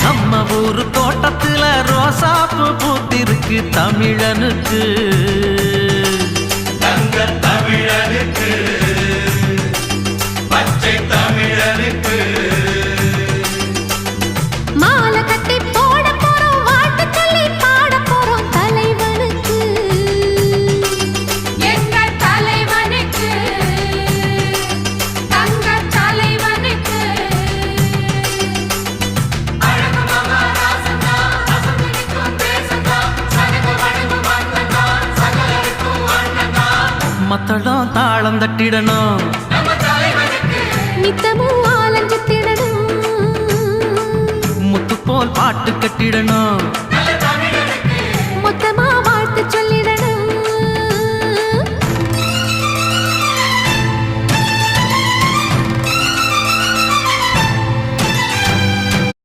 நம்ம ஊரு தோட்டத்துல ரோசாப்பு பூத்திருக்கு தமிழனுக்கு தங்க தமிழனுக்கு பச்சை தமிழனுக்கு மாலை கட்டி போட போறோம் வாழ்த்து சொல்லி பாட போறோம் தலைவனுக்கு எங்க தலைவனுக்கு தங்க தலைவனுக்கு மத்தளம் தாளம் தட்டிடணும் நித்தமும் ஆலஞ்சு திடணும் முத்து போல் பாட்டு கட்டிடணும்